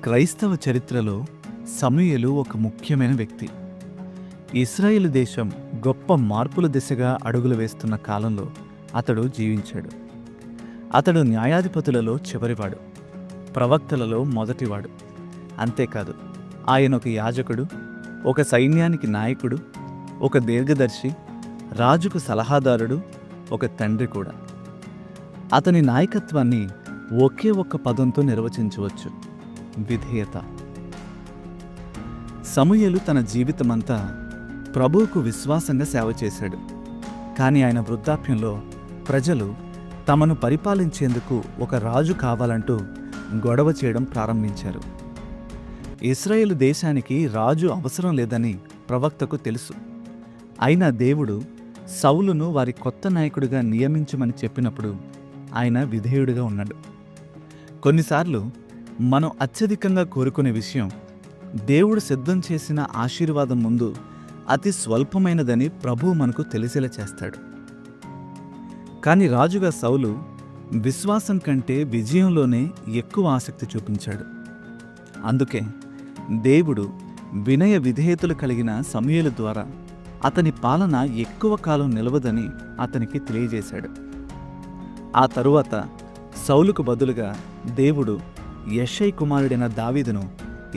క్రైస్తవ చరిత్రలో సమూయేలు ఒక ముఖ్యమైన వ్యక్తి. ఇశ్రాయేలు దేశం గొప్ప మార్పుల దిశగా అడుగులు వేస్తున్న కాలంలో అతడు జీవించాడు. అతడు న్యాయాధిపతులలో చివరివాడు, ప్రవక్తలలో మొదటివాడు. అంతేకాదు, ఆయన ఒక యాజకుడు, ఒక సైన్యానికి నాయకుడు, ఒక దీర్ఘదర్శి, రాజుకు సలహాదారుడు, ఒక తండ్రి కూడా. అతని నాయకత్వాన్ని ఒకే ఒక్క పదంతో నిర్వచించవచ్చు: విధేయత. సమూయేలు తన జీవితమంతా ప్రభువుకు విశ్వాసంగా సేవ చేశాడు. కానీ ఆయన వృద్ధాప్యంలో ప్రజలు తమను పరిపాలించేందుకు ఒక రాజు కావాలంటూ గొడవ చేయడం ప్రారంభించారు. ఇశ్రాయేలు దేశానికి రాజు అవసరం లేదని ప్రవక్తకు తెలుసు. అయినా దేవుడు సౌలును వారి కొత్త నాయకుడిగా నియమించమని చెప్పినప్పుడు ఆయన విధేయుడిగా ఉన్నాడు. కొన్నిసార్లు మనం అత్యధికంగా కోరుకునే విషయం దేవుడు సిద్ధం చేసిన ఆశీర్వాదం ముందు అతి స్వల్పమైనదని ప్రభువు మనకు తెలిసేలా చేస్తాడు. కానీ రాజుగా సౌలు విశ్వాసం కంటే విజయంలోనే ఎక్కువ ఆసక్తి చూపించాడు. అందుకే దేవుడు వినయ విధేయతలు కలిగిన సమూయేలు ద్వారా అతని పాలన ఎక్కువ కాలం నిలవదని అతనికి తెలియజేశాడు. ఆ తరువాత సౌలుకు బదులుగా దేవుడు యెషై కుమారుడైన దావీదును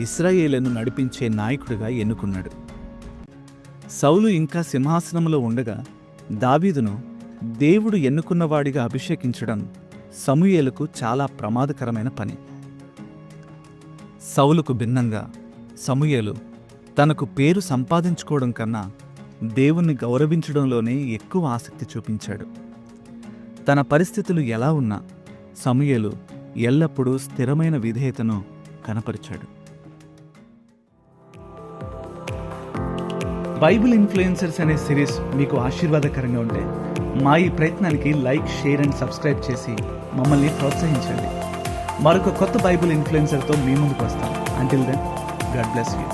ఇశ్రాయేలును నడిపించే నాయకుడిగా ఎన్నుకున్నాడు. సౌలు ఇంకా సింహాసనంలో ఉండగా దావీదును దేవుడు ఎన్నుకున్నవాడిగా అభిషేకించడం సమూయేలుకు చాలా ప్రమాదకరమైన పని. సౌలుకు భిన్నంగా సమూయేలు తనకు పేరు సంపాదించుకోవడం కన్నా దేవుణ్ణి గౌరవించడంలోనే ఎక్కువ ఆసక్తి చూపించాడు. తన పరిస్థితులు ఎలా ఉన్నా సమూయేలు ఎల్లప్పుడూ స్థిరమైన విధేయతను కనపరిచాడు. బైబిల్ ఇన్ఫ్లుయెన్సర్స్ అనే సిరీస్ మీకు ఆశీర్వాదకరంగా ఉంటే మా ఈ ప్రయత్నానికి లైక్, షేర్ అండ్ సబ్స్క్రైబ్ చేసి మమ్మల్ని ప్రోత్సహించండి. మరొక కొత్త బైబిల్ ఇన్ఫ్లుయెన్సర్తో మీ ముందుకు వస్తాం. Until then, God bless you.